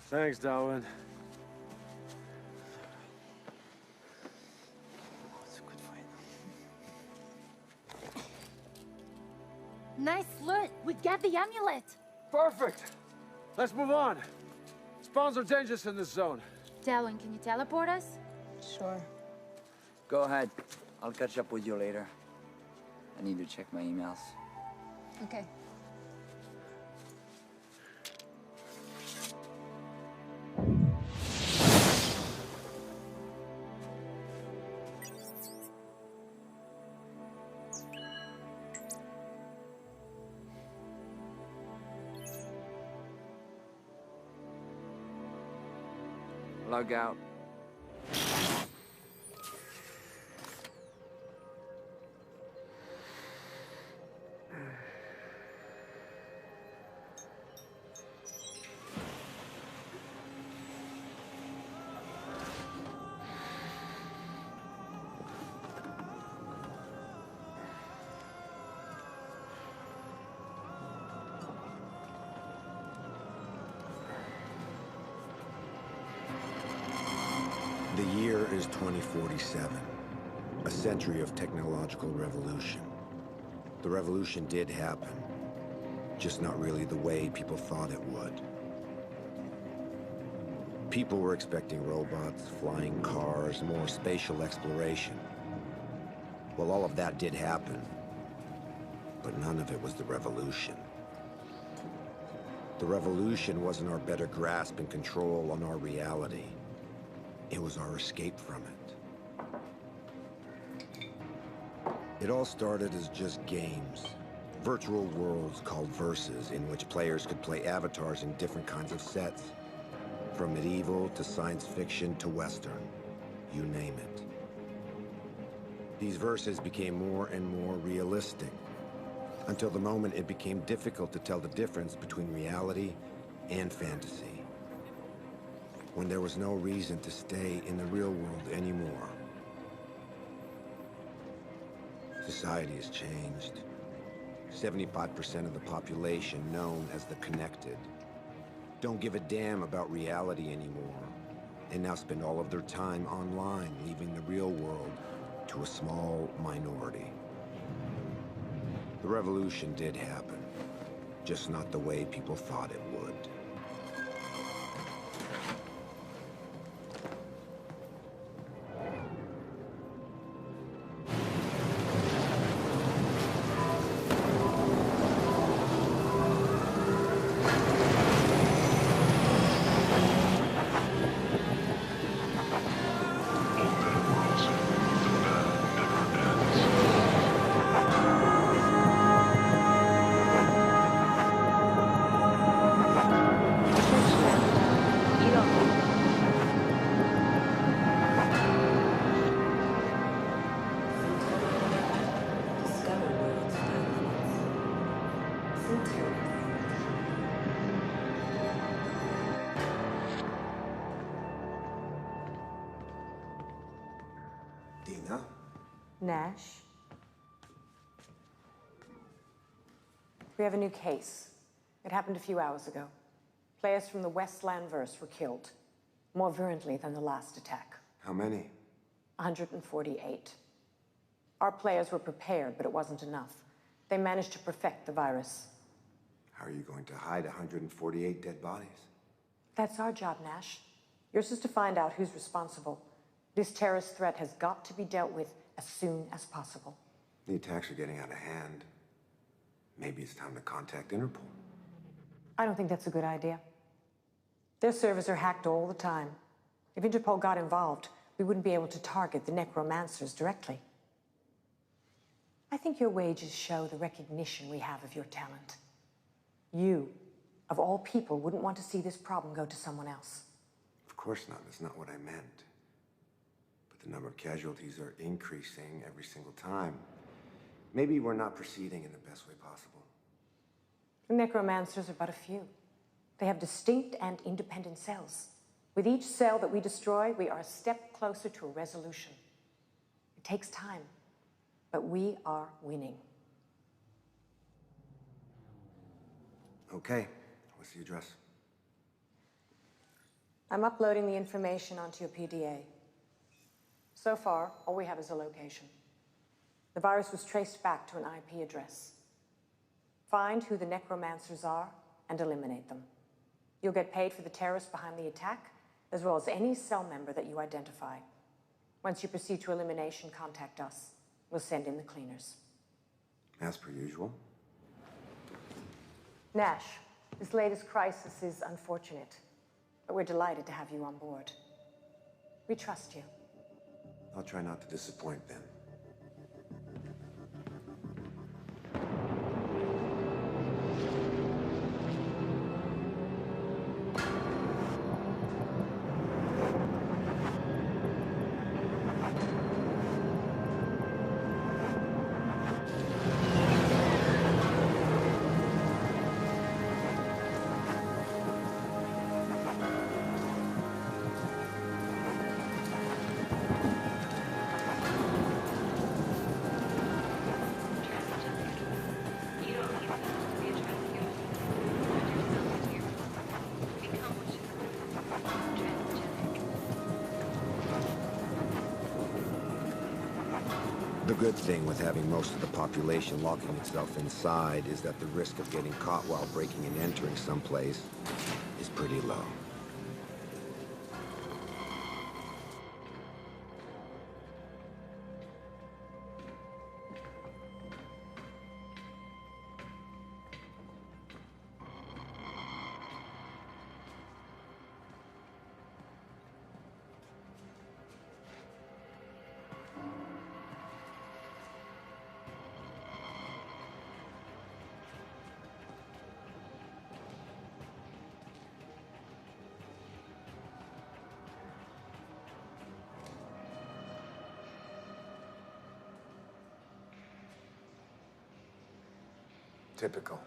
Thanks, Darwin. It's a good fight. Nice loot. We got the amulet. Perfect. Let's move on. Spawns are dangerous in this zone. Darwin, can you teleport us? Sure. Go ahead. I'll catch up with you later. I need to check my emails. Okay. Log out. The year is 2047, a century of technological revolution. The revolution did happen, just not really the way people thought it would. People were expecting robots, flying cars, more spatial exploration. Well, all of that did happen, but none of it was the revolution. The revolution wasn't our better grasp and control on our reality. It was our escape from it. It all started as just games. Virtual worlds called verses in which players could play avatars in different kinds of sets. From medieval to science fiction to Western. You name it. These verses became more and more realistic, until the moment it became difficult to tell the difference between reality and fantasy. When there was no reason to stay in the real world anymore. Society has changed. 75% of the population, known as the connected, don't give a damn about reality anymore, and now spend all of their time online, leaving the real world to a small minority. The revolution did happen, just not the way people thought it would. Dina? Nash? We have a new case. It happened a few hours ago. Players from the Westlandverse were killed, more virulently than the last attack. How many? 148. Our players were prepared, but it wasn't enough. They managed to perfect the virus. How are you going to hide 148 dead bodies? That's our job, Nash. Yours is to find out who's responsible. This terrorist threat has got to be dealt with as soon as possible. The attacks are getting out of hand. Maybe it's time to contact Interpol. I don't think that's a good idea. Their servers are hacked all the time. If Interpol got involved, we wouldn't be able to target the necromancers directly. I think your wages show the recognition we have of your talent. You, of all people, wouldn't want to see this problem go to someone else. Of course not. That's not what I meant. But the number of casualties are increasing every single time. Maybe we're not proceeding in the best way possible. The necromancers are but a few. They have distinct and independent cells. With each cell that we destroy, we are a step closer to a resolution. It takes time, but we are winning. Okay, what's the address? I'm uploading the information onto your PDA. So far, all we have is a location. The virus was traced back to an IP address. Find who the necromancers are and eliminate them. You'll get paid for the terrorists behind the attack, as well as any cell member that you identify. Once you proceed to elimination, contact us. We'll send in the cleaners. As per usual. Nash, this latest crisis is unfortunate, but we're delighted to have you on board. We trust you. I'll try not to disappoint then. The good thing with having most of the population locking itself inside is that the risk of getting caught while breaking and entering someplace is pretty low. Typical.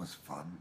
was fun.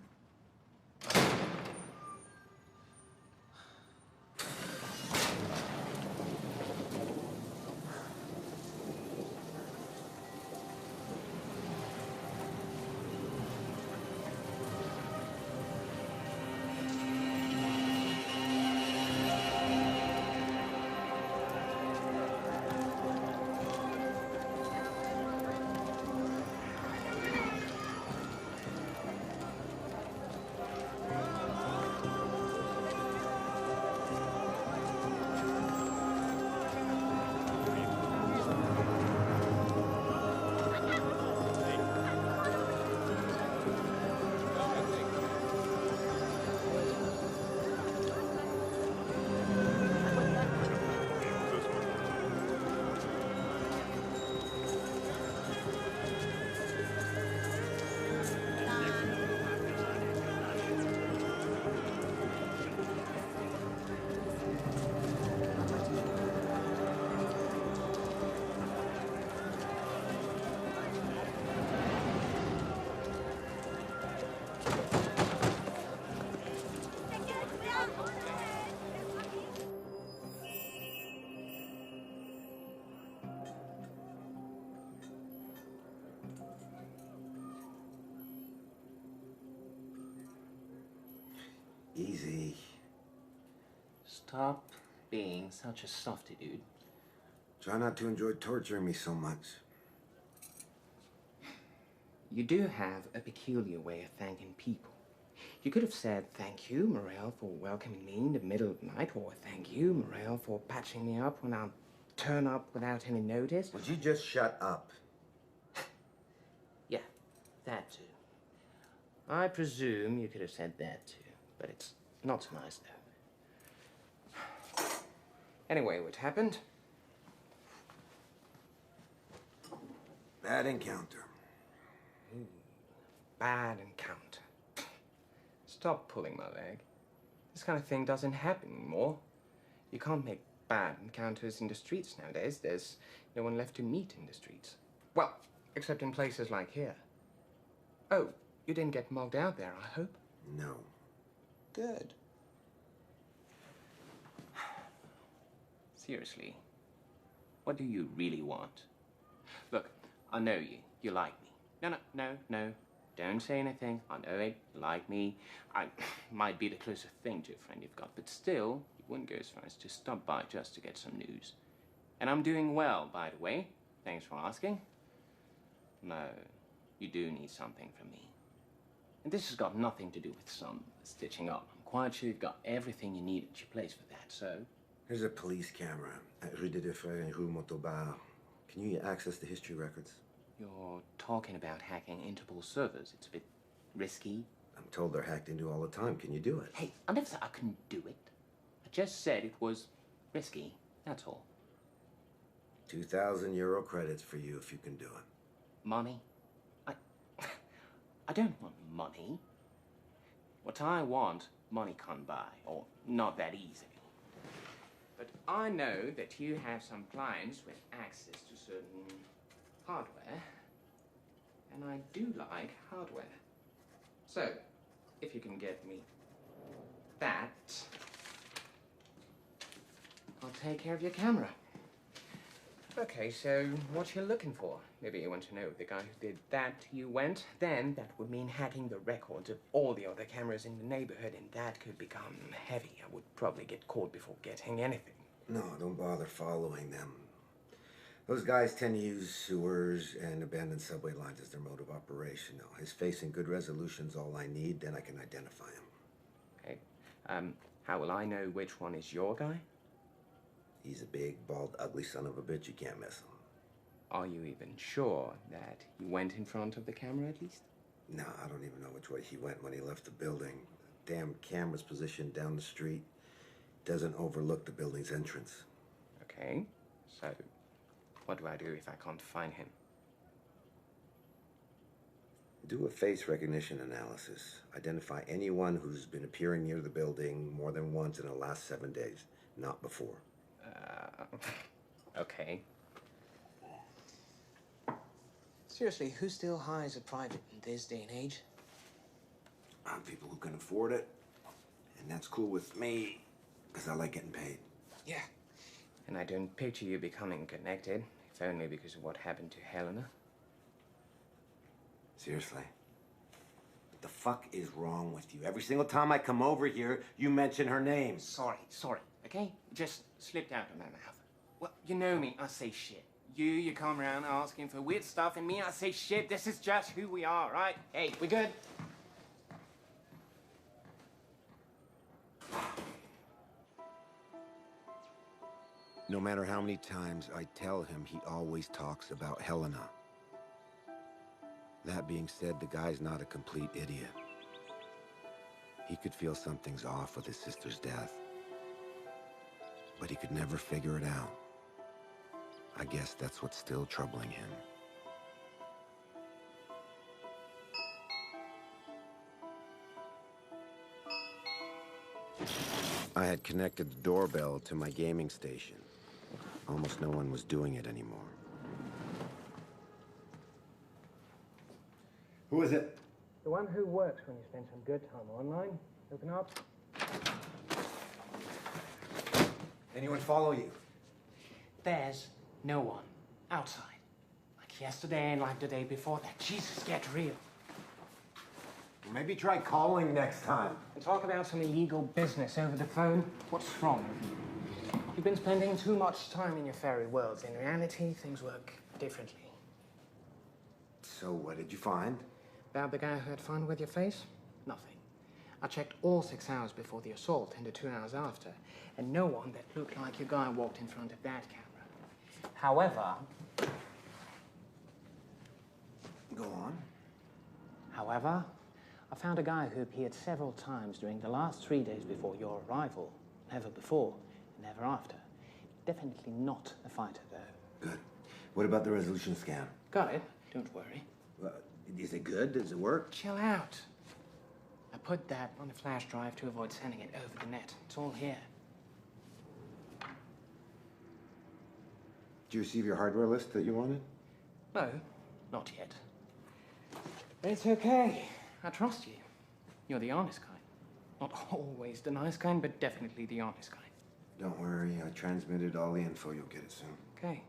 Easy. Stop being such a softy, dude. Try not to enjoy torturing me so much. You do have a peculiar way of thanking people. You could have said, thank you, Morel, for welcoming me in the middle of the night, or thank you, Morel, for patching me up when I turn up without any notice. Would you just shut up? Yeah, that too. I presume you could have said that too, but it's not so nice, though. Anyway, what happened? Bad encounter. Bad encounter. Stop pulling my leg. This kind of thing doesn't happen anymore. You can't make bad encounters in the streets nowadays. There's no one left to meet in the streets. Well, except in places like here. Oh, you didn't get mugged out there, I hope? No. Good. Seriously, what do you really want? Look, I know you. You like me. No. Don't say anything. I know it. You like me. I might be the closest thing to a friend you've got, but still, you wouldn't go as far as to stop by just to get some news. And I'm doing well, by the way. Thanks for asking. No, you do need something from me. And this has got nothing to do with some stitching up. I'm quite sure you've got everything you need at your place for that, so... Here's a police camera at Rue des Deux Frères and Rue Montauban. Can you access the history records? You're talking about hacking Interpol servers. It's a bit risky. I'm told they're hacked into all the time. Can you do it? Hey, I never said I couldn't do it. I just said it was risky, that's all. 2,000 euro credits for you if you can do it. Money? I don't want money. What I want, money can't buy, or not that easily. But I know that you have some clients with access to certain hardware, and I do like hardware. So, if you can get me that, I'll take care of your camera. Okay, so what you're looking for? Maybe you want to know if the guy who did that to you went. Then that would mean hacking the records of all the other cameras in the neighborhood, and that could become heavy. I would probably get caught before getting anything. No, don't bother following them. Those guys tend to use sewers and abandoned subway lines as their mode of operation. Now, his face and good resolution's all I need, then I can identify him. Okay. How will I know which one is your guy? He's a big, bald, ugly son of a bitch. You can't miss him. Are you even sure that he went in front of the camera at least? No, I don't even know which way he went when he left the building. The damn camera's positioned down the street. Doesn't overlook the building's entrance. Okay. So, what do I do if I can't find him? Do a face recognition analysis. Identify anyone who's been appearing near the building more than once in the last 7 days, not before. Okay. Seriously, who still hires a private in this day and age? on people who can afford it. And that's cool with me, because I like getting paid. Yeah. And I don't picture you becoming connected, if only because of what happened to Helena. Seriously? What the fuck is wrong with you? Every single time I come over here, you mention her name. Sorry, okay? Just slipped out of my mouth. Well, you know me, I say shit. You come around asking for weird stuff, and me, I say shit. This is just who we are, right? Hey, we good? No matter how many times I tell him, he always talks about Helena. That being said, the guy's not a complete idiot. He could feel something's off with his sister's death, but he could never figure it out. I guess that's what's still troubling him. I had connected the doorbell to my gaming station. Almost no one was doing it anymore. Who is it? The one who works when you spend some good time online. Open up. Anyone follow you? There's no one outside. Like yesterday and like the day before that. Jesus, get real. Well, maybe try calling next time. And talk about some illegal business over the phone. What's wrong with you? You've been spending too much time in your fairy worlds. In reality, things work differently. So what did you find? About the guy who had fun with your face? Nothing. I checked all 6 hours before the assault and the 2 hours after, and no one that looked like your guy walked in front of that camera. However, Go on. I found a guy who appeared several times during the last 3 days before your arrival. Never before, never after. Definitely not a fighter, though. Good. What about the resolution scan? Got it. Don't worry. Is it good? Does it work? Chill out. I put that on a flash drive to avoid sending it over the net. It's all here. Did you receive your hardware list that you wanted? No, not yet. It's okay. I trust you. You're the honest kind. Not always the nice kind, but definitely the honest kind. Don't worry, I transmitted all the info. You'll get it soon. Okay.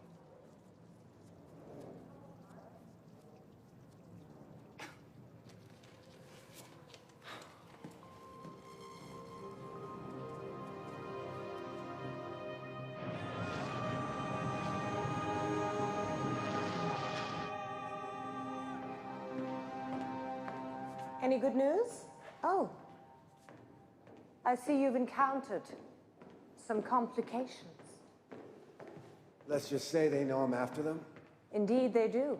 Any good news? Oh. I see you've encountered some complications. Let's just say they know I'm after them. Indeed, they do.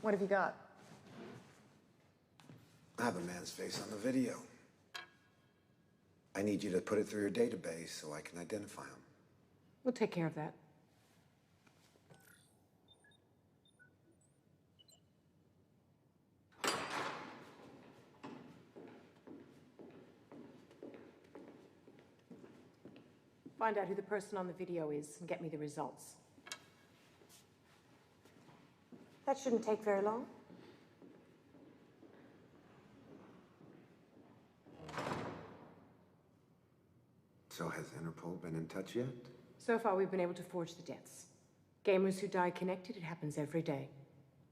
What have you got? I have a man's face on the video. I need you to put it through your database so I can identify him. We'll take care of that. Find out who the person on the video is and get me the results. That shouldn't take very long. So has Interpol been in touch yet? So far, we've been able to forge the deaths. Gamers who die connected, it happens every day.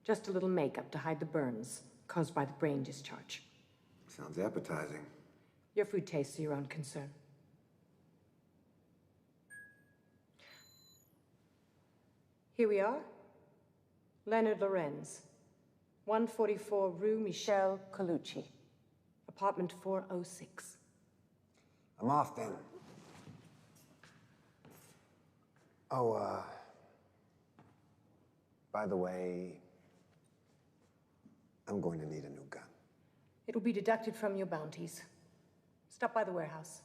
Just a little makeup to hide the burns caused by the brain discharge. Sounds appetizing. Your food tastes are your own concern. Here we are. Leonard Lorenz, 144 Rue Michel Colucci, apartment 406. I'm off then. Oh, by the way, I'm going to need a new gun. It'll be deducted from your bounties. Stop by the warehouse.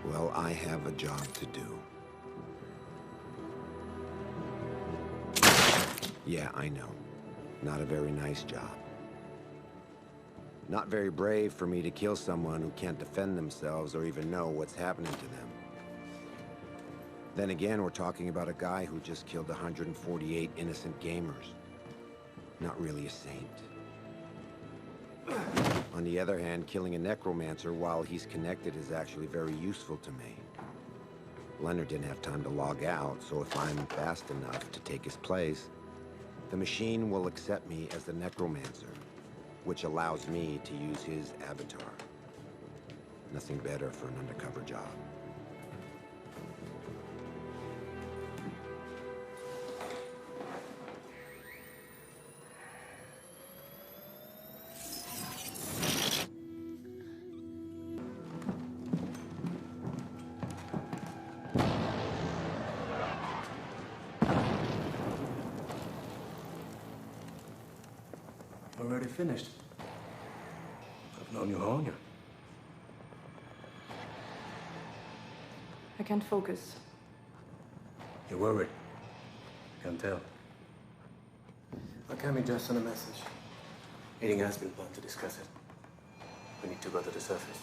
Well, I have a job to do. Yeah, I know. Not a very nice job. Not very brave for me to kill someone who can't defend themselves or even know what's happening to them. Then again, we're talking about a guy who just killed 148 innocent gamers. Not really a saint. On the other hand, killing a necromancer while he's connected is actually very useful to me. Leonard didn't have time to log out, so if I'm fast enough to take his place, the machine will accept me as the necromancer, which allows me to use his avatar. Nothing better for an undercover job. Already finished. I've known you all year. I can't focus. You're worried. Can't tell. I came in just on a message. Meeting has been planned to discuss it. We need to go to the surface.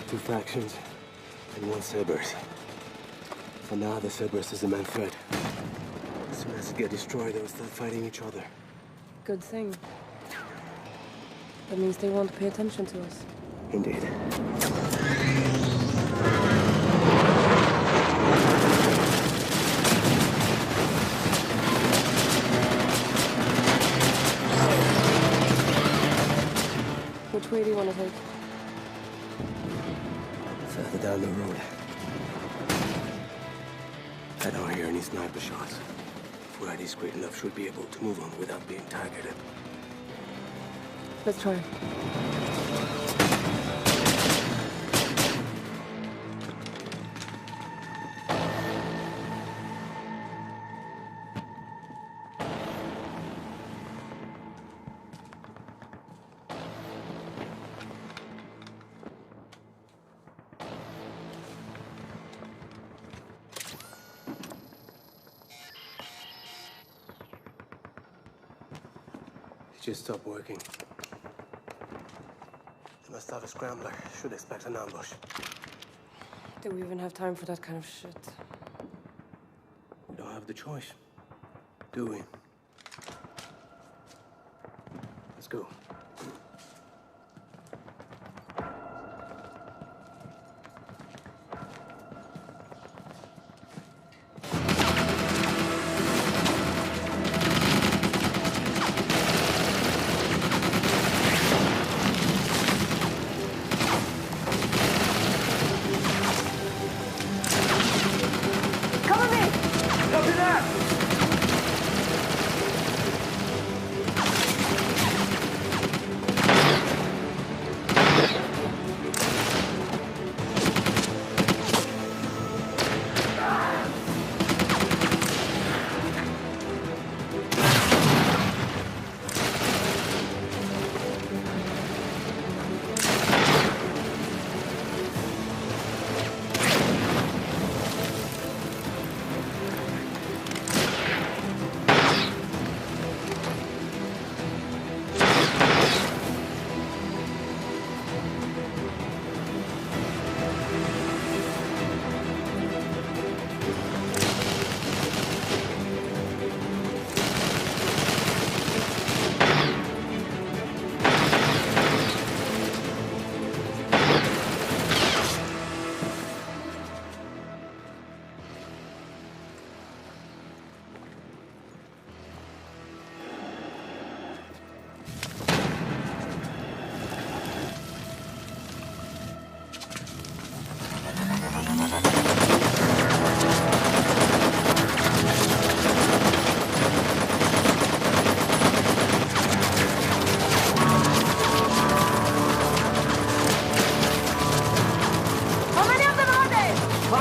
Two factions and one Cerberus. For now, the Cerberus is the main threat. As soon as it gets destroyed, they will start fighting each other. Good thing. That means they won't pay attention to us. Indeed. Which way do you want to take? Further down the road. I don't hear any sniper shots. If we're discreet enough, should be able to move on without being targeted. Let's try. It just stopped working. They must have a scrambler. Should expect an ambush. Do we even have time for that kind of shit? We don't have the choice, do we? Let's go.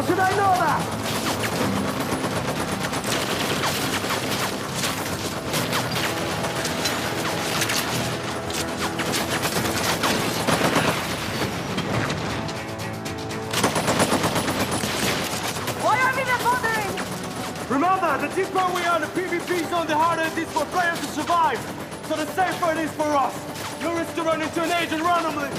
should I know that? Why are we not bothering? Remember, the deeper we are in the PvP zone, the harder it is for players to survive. So the safer it is for us. You risk to run into an agent randomly.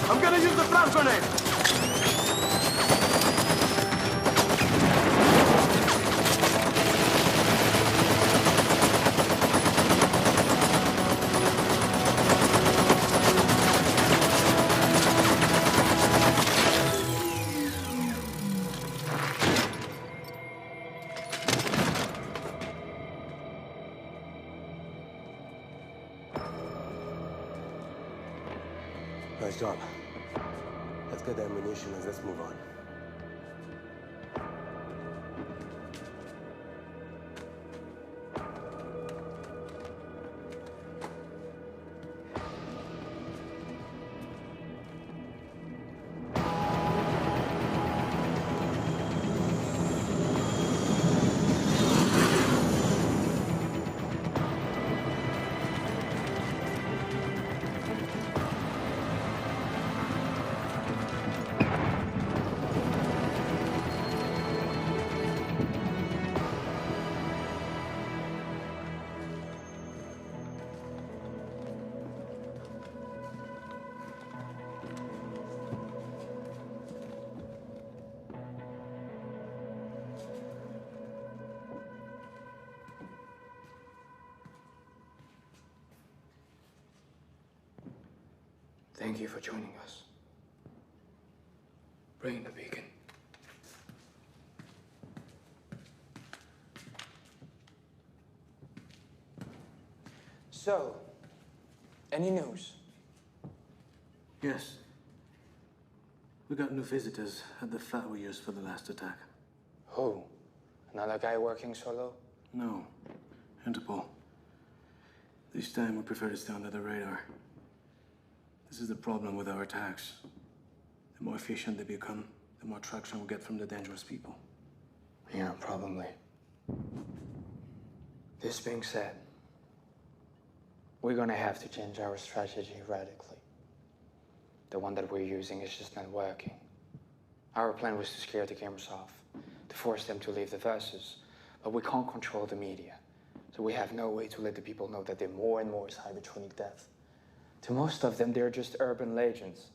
I'm gonna use the flash grenade. Nice job. Let's get the ammunition and let's move on. Thank you for joining us. Bring the beacon. So, any news? Yes. We got new visitors at the flat we used for the last attack. Who? Another guy working solo? No. Interpol. This time we prefer to stay under the radar. This is the problem with our attacks. The more efficient they become, the more traction we get from the dangerous people. Yeah, probably. This being said, we're gonna have to change our strategy radically. The one that we're using is just not working. Our plan was to scare the gamers off, to force them to leave the verses, but we can't control the media. So we have no way to let the people know that they're more and more cybertronic death. To most of them, they're just urban legends.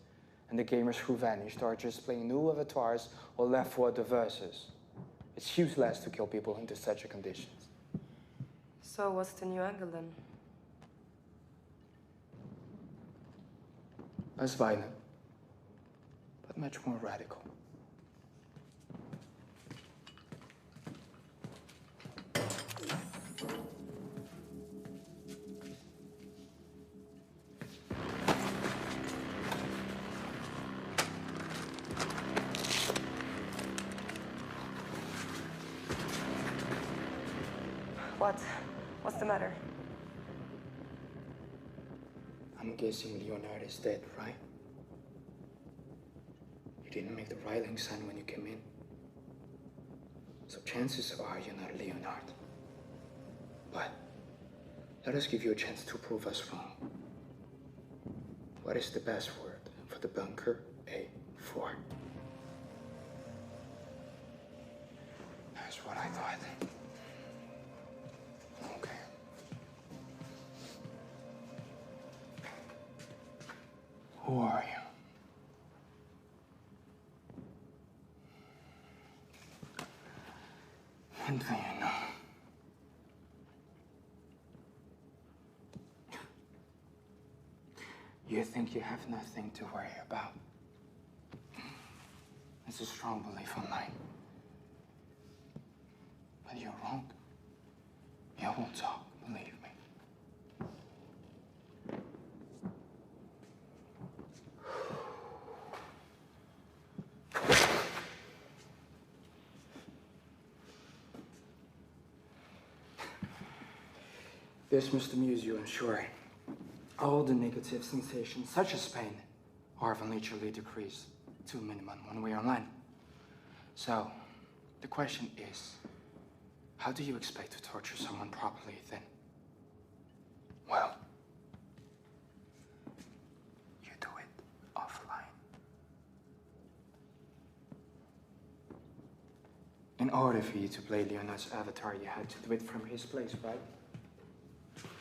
And the gamers who vanished are just playing new avatars or left for the verses. It's useless to kill people into such a conditions. So what's the new angle then? Less violent, but much more radical. What? What's the matter? I'm guessing Leonard is dead, right? You didn't make the riling sign when you came in. So chances are you're not Leonard. But let us give you a chance to prove us wrong. What is the password for the bunker A4? That's what I thought. Okay. Who are you? And do you know? You think you have nothing to worry about. It's a strong belief of mine. But you're wrong. You will talk, believe me. This must amuse you, I'm sure. All the negative sensations, such as pain, are eventually decreased to a minimum when we are online. So, the question is, how do you expect to torture someone properly then? Well, you do it offline. In order for you to play Leonard's avatar, you had to do it from his place, right?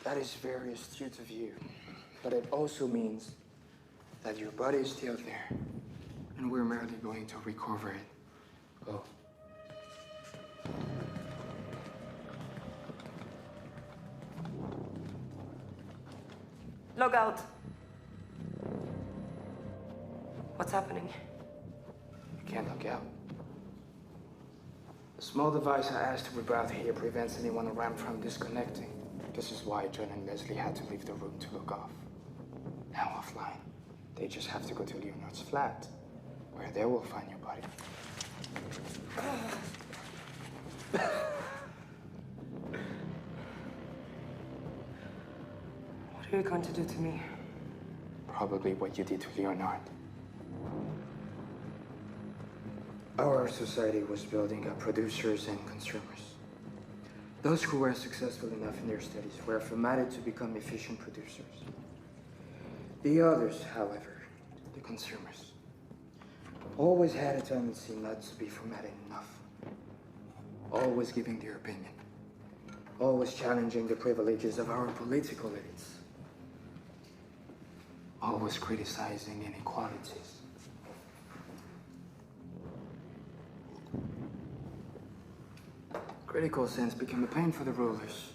That is very astute of you. But it also means that your body is still there, and we're merely going to recover it. Oh. Log out. What's happening? You can't log out. The small device I asked to reroute here prevents anyone around from disconnecting. This is why John and Leslie had to leave the room to log off. Now offline, they just have to go to Leonard's flat, where they will find your body. What are you going to do to me? Probably what you did to Leonard. Our society was building up producers and consumers. Those who were successful enough in their studies were formatted to become efficient producers. The others, however, the consumers, always had a tendency not to be formatted enough. Always giving their opinion. Always challenging the privileges of our political elites. Always criticizing inequalities. Critical sense became a pain for the rulers.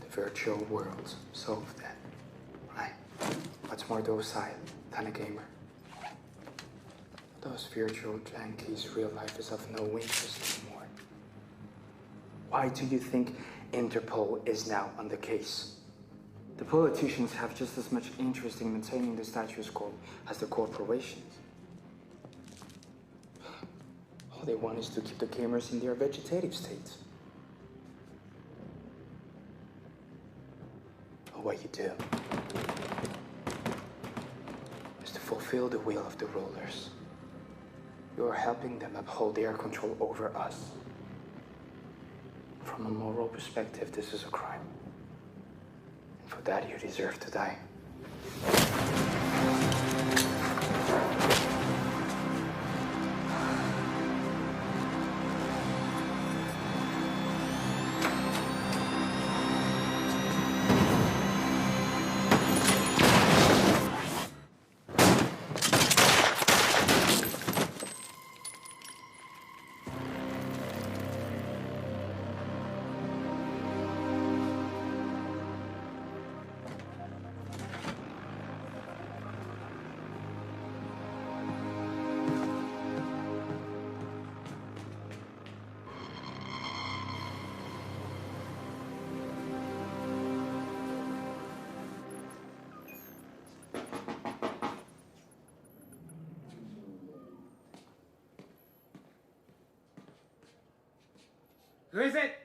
The virtual world solved that, right? Much more docile than a gamer. Those virtual junkies' real life is of no interest anymore. Why do you think Interpol is now on the case? The politicians have just as much interest in maintaining the status quo as the corporations. All they want is to keep the gamers in their vegetative state. But what you do is to fulfill the will of the rulers. You are helping them uphold their control over us. From a moral perspective, this is a crime. And for that, you deserve to die. Who is it?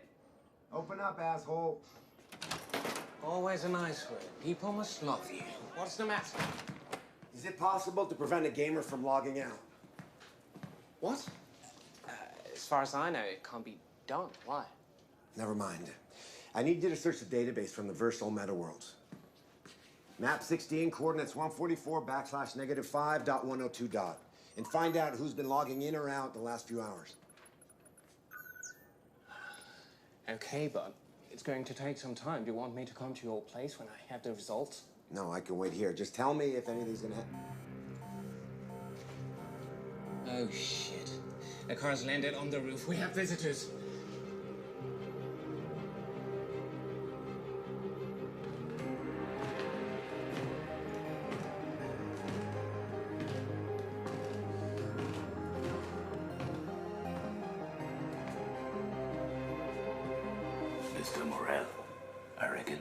Open up, asshole. Always a nice word. People must love you. What's the matter? Is it possible to prevent a gamer from logging out? What? As far as I know, it can't be done. Why? Never mind. I need you to search the database from the Versal Meta Worlds. Map 16, coordinates 144/-5.102. And find out who's been logging in or out the last few hours. Okay, but it's going to take some time. Do you want me to come to your place when I have the results? No, I can wait here. Just tell me if anything's gonna happen. Oh, shit. The car's landed on the roof. We have visitors. Mr. Morel, I reckon.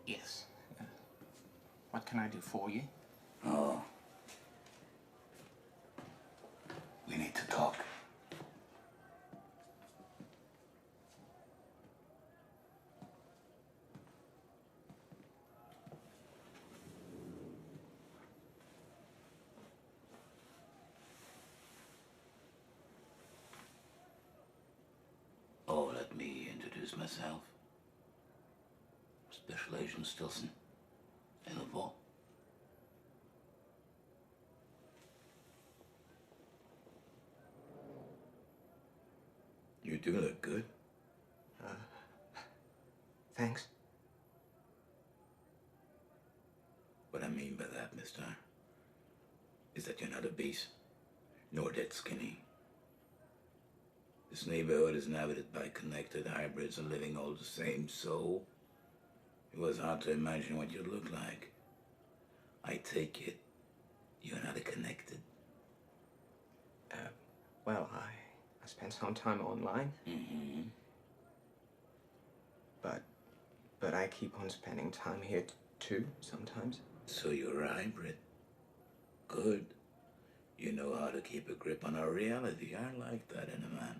Yes. What can I do for you? Oh. We need to talk. introduce myself. Special Agent Stilson. Interpol. You do look good. Thanks. What I mean by that, mister, is that you're not obese, nor dead skinny. This neighborhood is inhabited by connected hybrids and living all the same, so it was hard to imagine what you'd look like. I take it you're not connected. Well, I spent some time online. Mm-hmm. But I keep on spending time here too, sometimes. So you're a hybrid. Good. You know how to keep a grip on our reality. I like that in a man.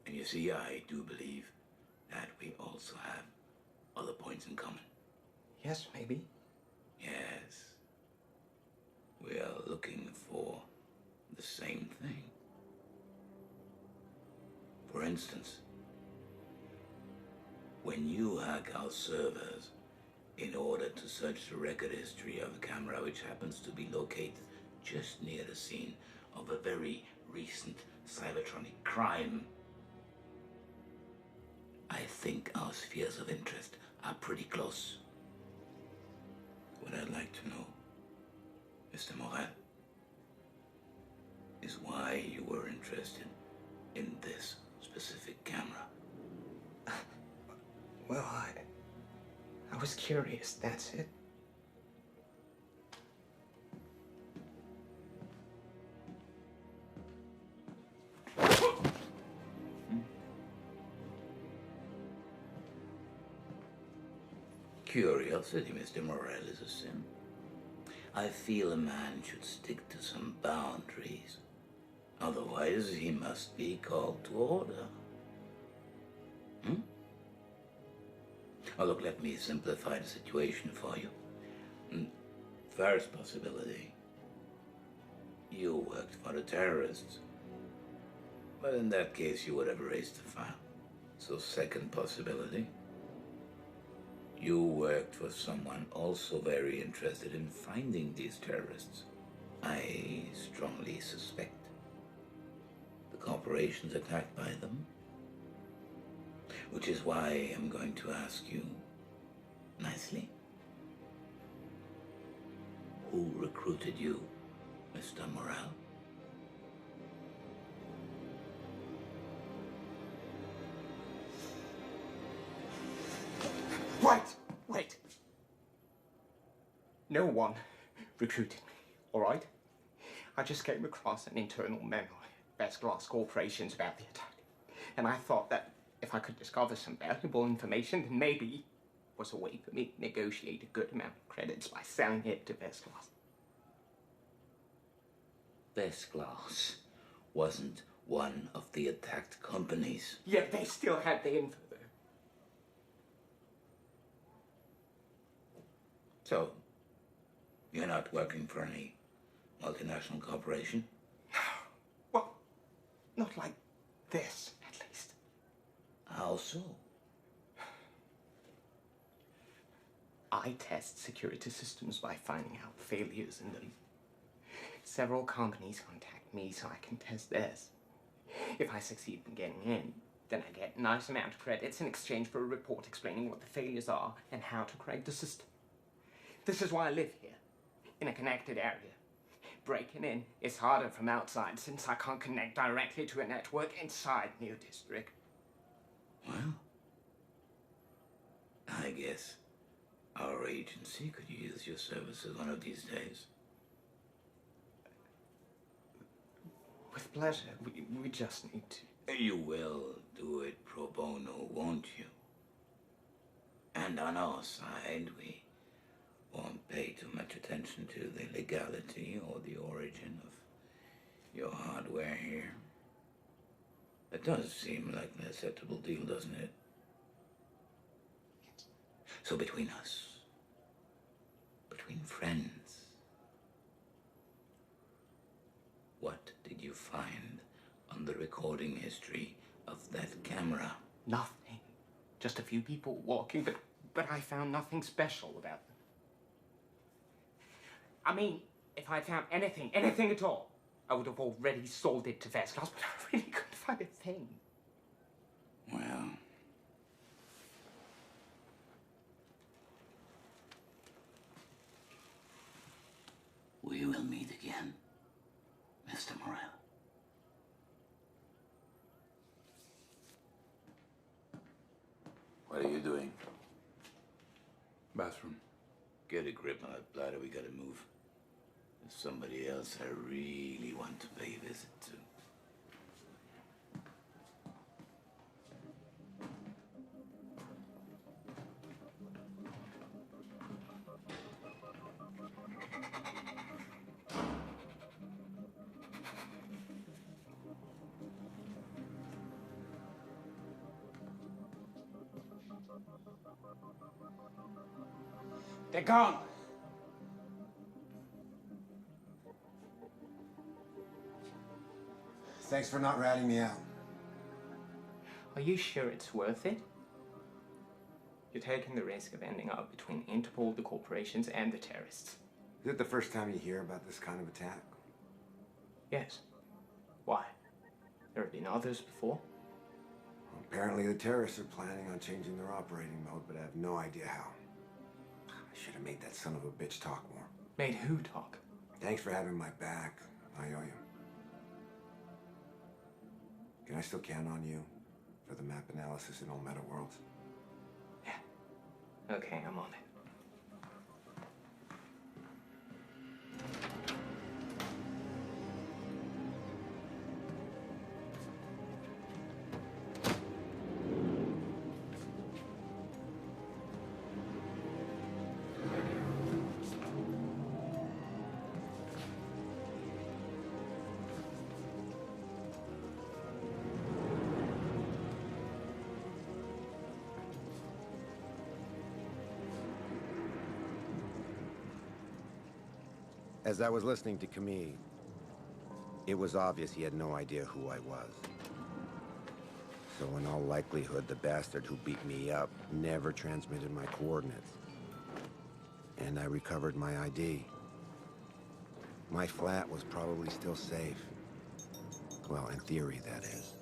And you see, I do believe that we also have other points in common. Yes, maybe. Yes. We are looking for the same thing. For instance, when you hack our servers in order to search the record history of a camera which happens to be located just near the scene of a very recent cybertronic crime, I think our spheres of interest are pretty close. What I'd like to know, Mr. Morel, is why you were interested in this specific camera. Well, I was curious, that's it. Curiosity, Mr. Morel, is a sin. I feel a man should stick to some boundaries. Otherwise, he must be called to order. Oh, look, let me simplify the situation for you. First possibility. You worked for the terrorists. But in that case, you would have erased the file. So second possibility. You worked for someone also very interested in finding these terrorists. I strongly suspect the corporations attacked by them. Which is why I'm going to ask you, nicely, who recruited you, Mr. Morel? Wait! No one recruited me, all right? I just came across an internal memo at Best Glass Corporation's about the attack. And I thought that if I could discover some valuable information, then maybe it was a way for me to negotiate a good amount of credits by selling it to Best Glass. Best Glass wasn't one of the attacked companies. Yet they still had the info, though. So, you're not working for any multinational corporation? Well, not like this, at least. How so? I test security systems by finding out failures in them. Several companies contact me so I can test theirs. If I succeed in getting in, then I get a nice amount of credits in exchange for a report explaining what the failures are and how to correct the system. This is why I live here, in a connected area. Breaking in is harder from outside since I can't connect directly to a network inside New District. Well, I guess our agency could use your services one of these days. With pleasure. We just need to. You will do it pro bono, won't you? And on our side, we won't pay too much attention to the legality or the origin of your hardware here. It does seem like an acceptable deal, doesn't it? So between us, between friends, what did you find on the recording history of that camera? Nothing. Just a few people walking, but I found nothing special about them. I mean, if I'd found anything at all, I would have already sold it to Vescos, but I really couldn't find a thing. Well, we will meet again, Mr. Morel. What are you doing? Bathroom. Get a grip on that bladder, we gotta move. There's somebody else I really want to pay a visit to. They're gone. Thanks for not ratting me out. Are you sure it's worth it? You're taking the risk of ending up between Interpol, the corporations, and the terrorists. Is it the first time you hear about this kind of attack? Yes. Why? There have been others before. Well, apparently the terrorists are planning on changing their operating mode, but I have no idea how. I should have made that son of a bitch talk more. Made who talk? Thanks for having my back. I owe you. Can I still count on you for the map analysis in all meta worlds? Yeah. Okay, I'm on it. As I was listening to Camille, it was obvious he had no idea who I was. So in all likelihood, the bastard who beat me up never transmitted my coordinates. And I recovered my ID. My flat was probably still safe. Well, in theory, that is.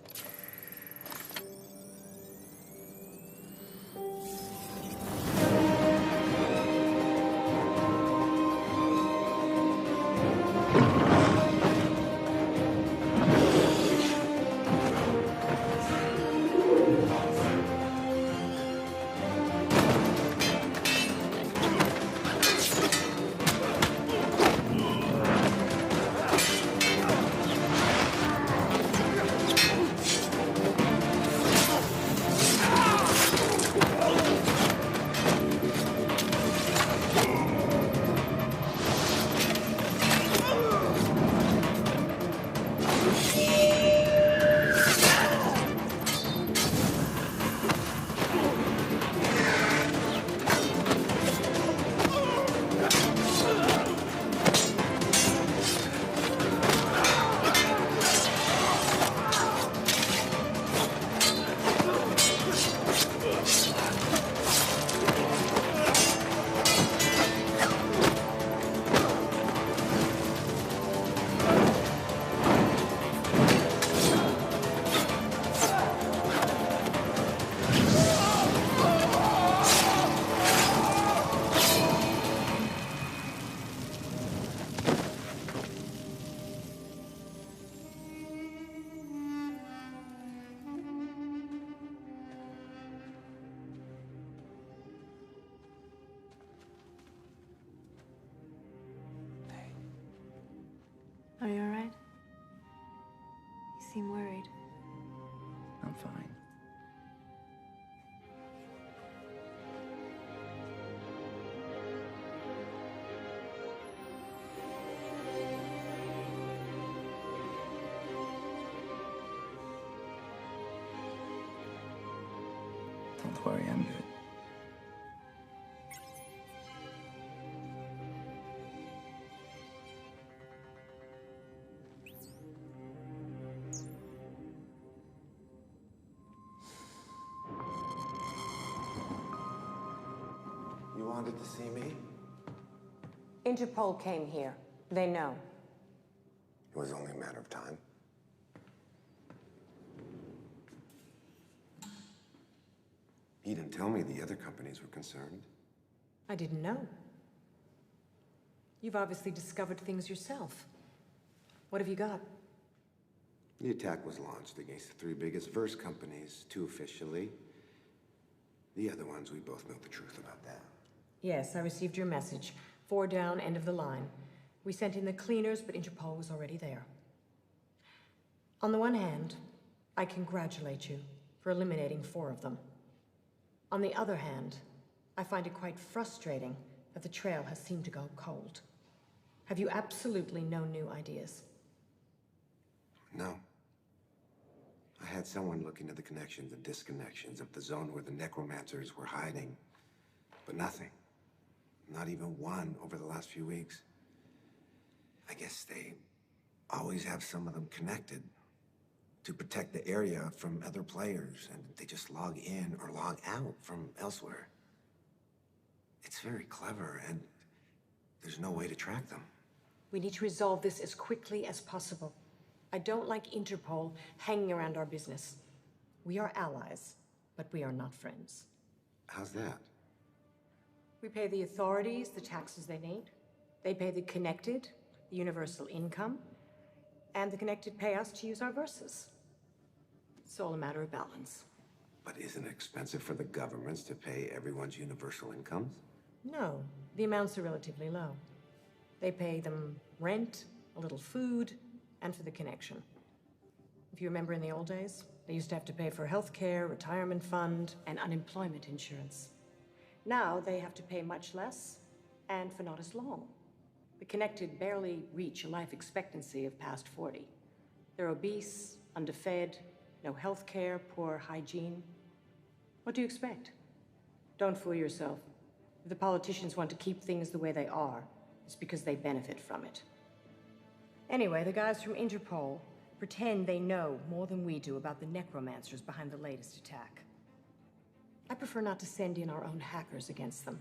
Are you all right? You seem worried. I'm fine. Don't worry, I'm good. wanted to see me? Interpol came here. They know. It was only a matter of time. You didn't tell me the other companies were concerned. I didn't know. You've obviously discovered things yourself. What have you got? The attack was launched against the 3 biggest verse companies, 2 officially. The other ones, we both know the truth about that. Yes, I received your message. 4 down, end of the line. We sent in the cleaners, but Interpol was already there. On the one hand, I congratulate you for eliminating 4 of them. On the other hand, I find it quite frustrating that the trail has seemed to go cold. Have you absolutely no new ideas? No. I had someone look into the connections and disconnections of the zone where the necromancers were hiding, but nothing. Not even one over the last few weeks. I guess they always have some of them connected to protect the area from other players, and they just log in or log out from elsewhere. It's very clever, and there's no way to track them. We need to resolve this as quickly as possible. I don't like Interpol hanging around our business. We are allies, but we are not friends. How's that? We pay the authorities the taxes they need. They pay the connected the universal income, and the connected pay us to use our verses. It's all a matter of balance. But isn't it expensive for the governments to pay everyone's universal incomes? No, the amounts are relatively low. They pay them rent, a little food, and for the connection. If you remember in the old days, they used to have to pay for health care, retirement fund, and unemployment insurance. Now they have to pay much less, and for not as long. The connected barely reach a life expectancy of past 40. They're obese, underfed, no health care, poor hygiene. What do you expect? Don't fool yourself. If the politicians want to keep things the way they are, it's because they benefit from it. Anyway, the guys from Interpol pretend they know more than we do about the necromancers behind the latest attack. I prefer not to send in our own hackers against them.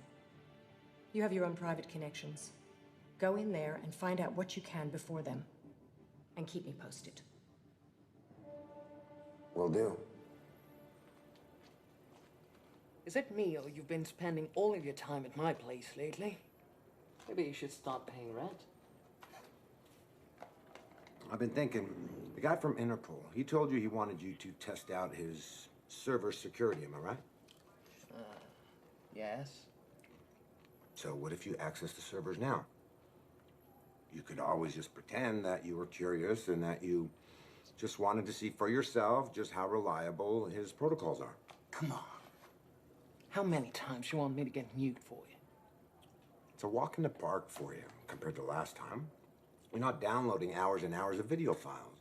You have your own private connections. Go in there and find out what you can before them. And keep me posted. Will do. Is it me, or you've been spending all of your time at my place lately? Maybe you should start paying rent. I've been thinking, the guy from Interpol, he told you he wanted you to test out his server security, am I right? Yes. So what if you access the servers now? You could always just pretend that you were curious and that you just wanted to see for yourself just how reliable his protocols are. Come on. How many times you want me to get mute for you? It's a walk in the park for you compared to last time. You're not downloading hours and hours of video files.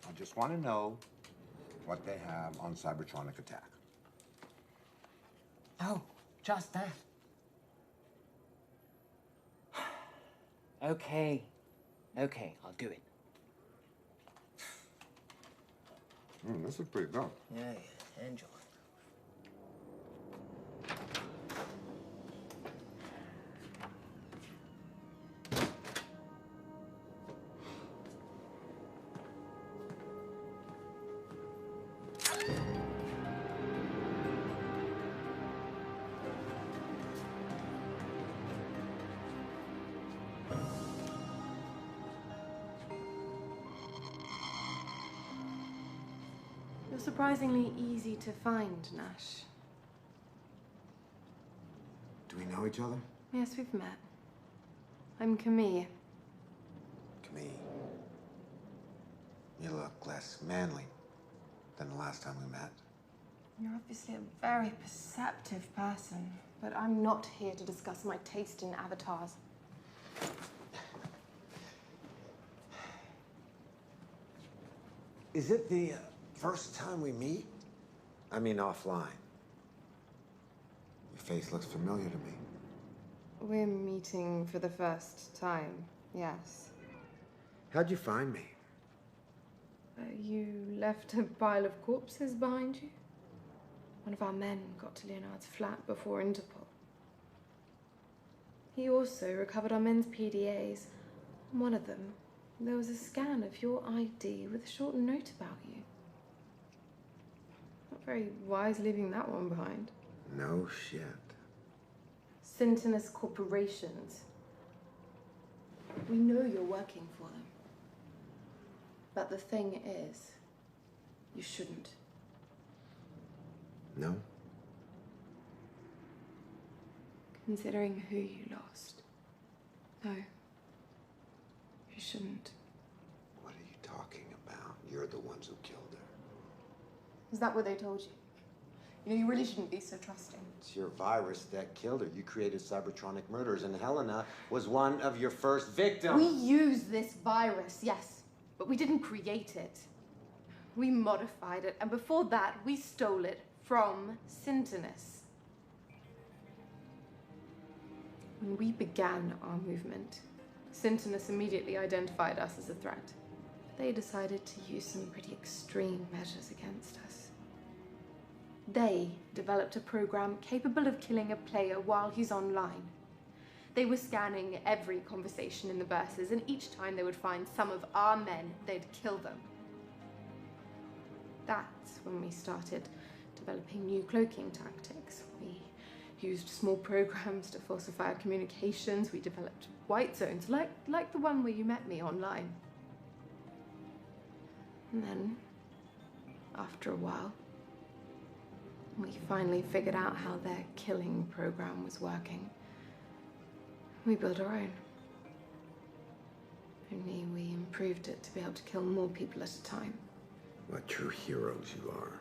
I just want to know what they have on Cybertronic Attack. Oh, just that. Okay. Okay, I'll do it. This is pretty good. Yeah, enjoy. You're surprisingly easy to find, Nash. Do we know each other? Yes, we've met. I'm Camille. Camille. You look less manly than the last time we met. You're obviously a very perceptive person, but I'm not here to discuss my taste in avatars. Is it the first time we meet? I mean offline. Your face looks familiar to me. We're meeting for the first time, yes. How'd you find me? You left a pile of corpses behind you? One of our men got to Leonard's flat before Interpol. He also recovered our men's PDAs. On one of them, there was a scan of your ID with a short note about you. Not very wise leaving that one behind. No shit. Sintonus Corporations. We know you're working for them. But the thing is, you shouldn't. No? Considering who you lost. No. You shouldn't. What are you talking about? You're the ones who killed her. Is that what they told you? You know, you really shouldn't be so trusting. It's your virus that killed her. You created cybertronic murders, and Helena was one of your first victims. We used this virus, yes, but we didn't create it. We modified it, and before that, we stole it from Sintonus. When we began our movement, Sintonus immediately identified us as a threat. They decided to use some pretty extreme measures against us. They developed a program capable of killing a player while he's online. They were scanning every conversation in the verses, and each time they would find some of our men, they'd kill them. That's when we started developing new cloaking tactics. We used small programs to falsify our communications. We developed white zones, like the one where you met me online. And then, after a while, we finally figured out how their killing program was working. We built our own. Only we improved it to be able to kill more people at a time. What true heroes you are.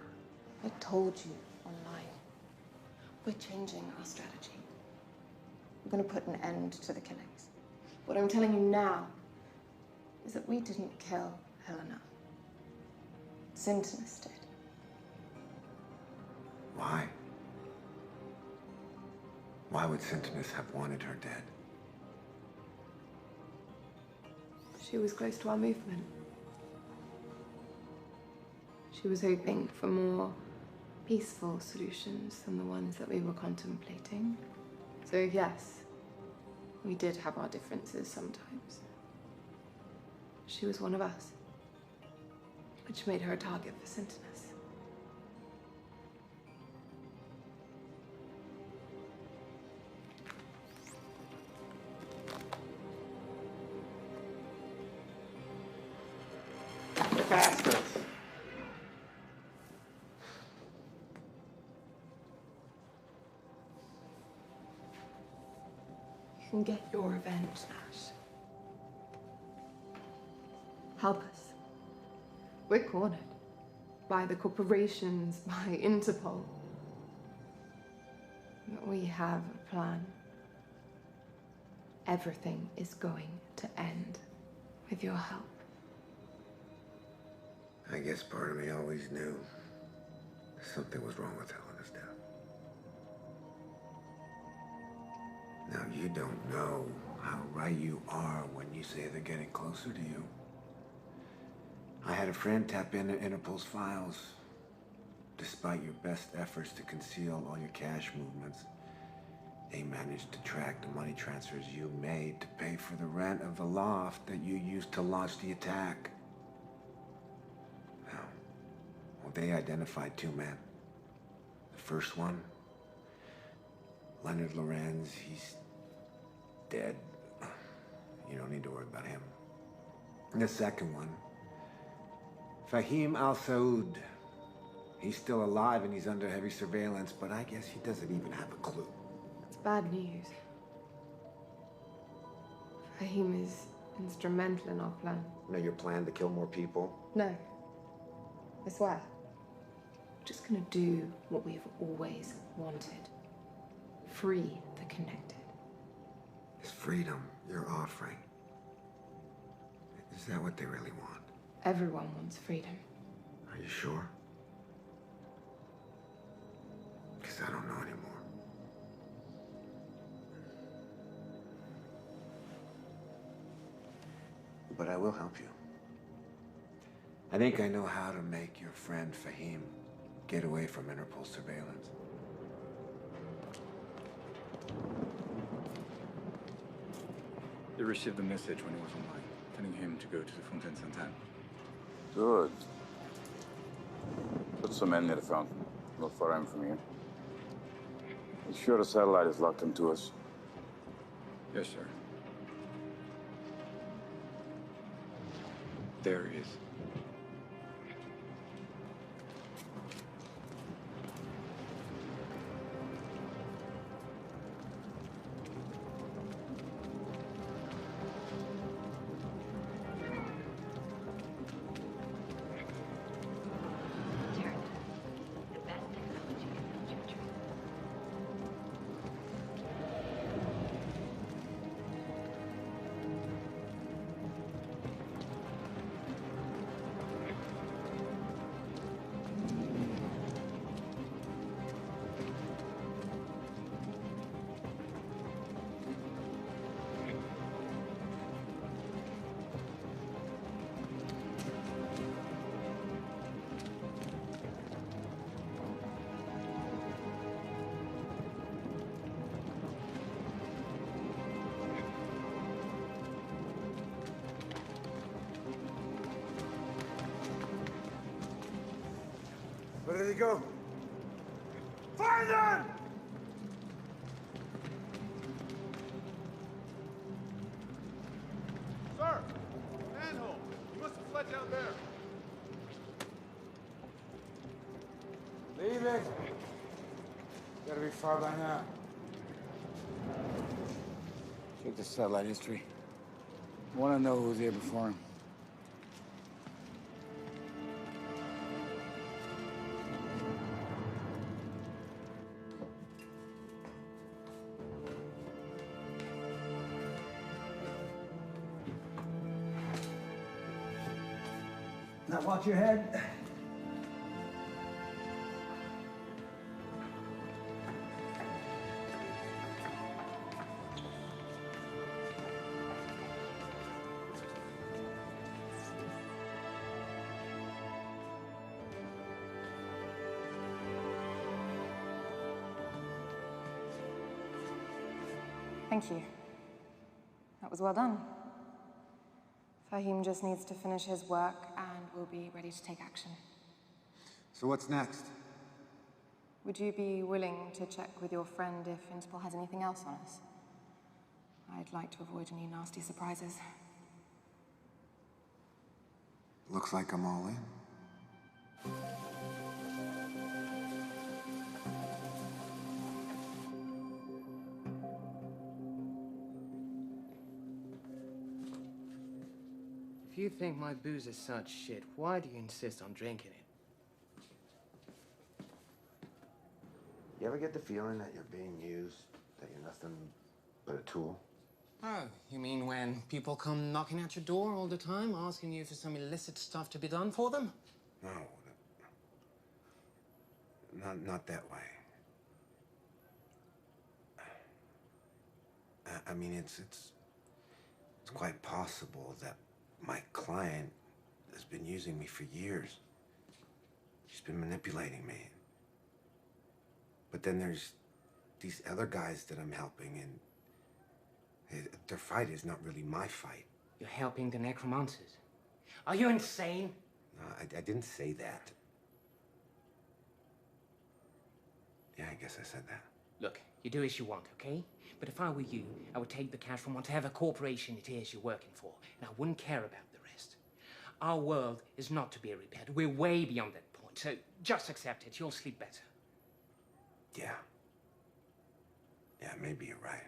I told you online. We're changing our strategy. We're going to put an end to the killings. What I'm telling you now is that we didn't kill Helena. Sintonus did. Why? Why would Sintonus have wanted her dead? She was close to our movement. She was hoping for more peaceful solutions than the ones that we were contemplating. So yes, we did have our differences sometimes. She was one of us, which made her a target for Sintonus. Bastards. You can get your revenge, Nash. Help us. We're cornered. By the corporations, by Interpol. But we have a plan. Everything is going to end with your help. I guess part of me always knew something was wrong with Helena's death. Now, you don't know how right you are when you say they're getting closer to you. I had a friend tap into Interpol's files. Despite your best efforts to conceal all your cash movements, they managed to track the money transfers you made to pay for the rent of the loft that you used to launch the attack. Well, they identified two men. The first one, Leonard Lorenz, he's dead. You don't need to worry about him. And the second one, Fahim Al-Saud. He's still alive and he's under heavy surveillance, but I guess he doesn't even have a clue. It's bad news. Fahim is instrumental in our plan. You know your plan to kill more people? No. I swear. We're just gonna do what we've always wanted. Free the connected. Is freedom you're offering? Is that what they really want? Everyone wants freedom. Are you sure? Because I don't know anymore. But I will help you. I think I know how to make your friend Fahim get away from Interpol surveillance. He received a message when he was online, telling him to go to the Fontaine Sainte-Anne. Good. Put some men near the fountain. Not far in from here. Make sure the satellite is locked into us. Yes, sir. There he is. Where did he go? Find him! Sir! Manhole! He must have fled down there. Leave it. Gotta be far by now. Check the satellite history. I want to know who was here before him. Now watch your head. Thank you. That was well done. Fahim just needs to finish his work and we'll be ready to take action. So what's next? Would you be willing to check with your friend if Interpol has anything else on us? I'd like to avoid any nasty surprises. Looks like I'm all in. If you think my booze is such shit, why do you insist on drinking it? You ever get the feeling that you're being used, that you're nothing but a tool? Oh, you mean when people come knocking at your door all the time, asking you for some illicit stuff to be done for them? No. Not that way. I mean, it's quite possible that my client has been using me for years. She's been manipulating me. But then there's these other guys that I'm helping, and their fight is not really my fight. You're helping the necromancers. Are you insane? No, I didn't say that. Yeah, I guess I said that. Look, you do as you want, okay? But if I were you, I would take the cash from whatever corporation it is you're working for, and I wouldn't care about the rest. Our world is not to be repaired. We're way beyond that point, so just accept it. You'll sleep better. Yeah. Yeah, maybe you're right.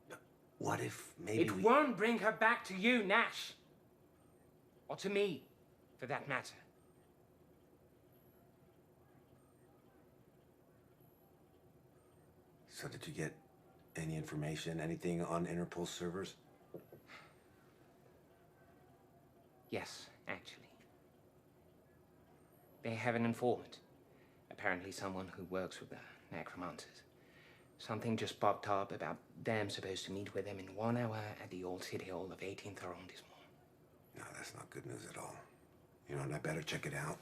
But what if maybe It won't bring her back to you, Nash. Or to me, for that matter. So did you get any information, anything on Interpol servers? Yes, actually. They have an informant. Apparently someone who works with the necromancers. Something just popped up about them supposed to meet with them in 1 hour at the old city hall of 18th arrondissement. No, that's not good news at all. You know, and I better check it out.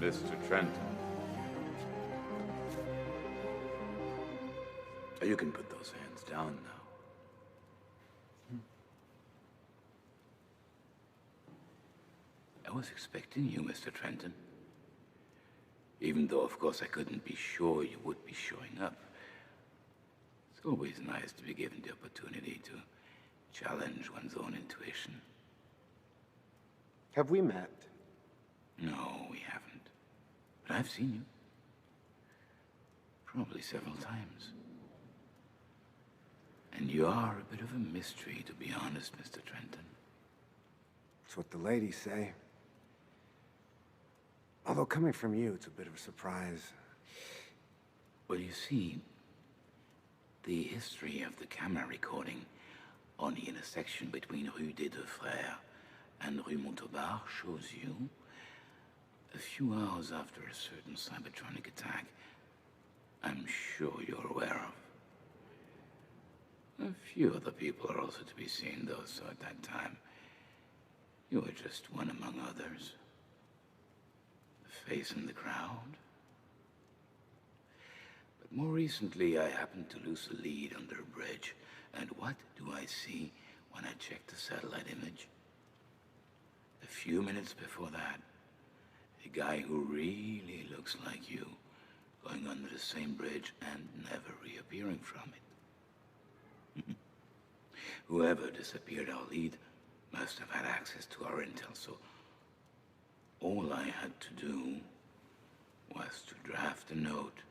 Mr. Trenton. You can put those hands down now. I was expecting you, Mr. Trenton. Even though, of course, I couldn't be sure you would be showing up. It's always nice to be given the opportunity to challenge one's own intuition. Have we met? No, we haven't. But I've seen you. Probably several times. And you are a bit of a mystery, to be honest, Mr. Trenton. That's what the ladies say. Although coming from you, it's a bit of a surprise. Well, you see, the history of the camera recording on the intersection between Rue des Deux Frères and Rue Montauban shows you, a few hours after a certain Cybertronic attack, I'm sure you're aware of. A few other people are also to be seen, though, so at that time, you were just one among others. A face in the crowd. But more recently, I happened to lose a lead under a bridge, and what do I see when I check the satellite image? A few minutes before that, a guy who really looks like you, going under the same bridge and never reappearing from it. Whoever disappeared our lead must have had access to our intel, so all I had to do was to draft a note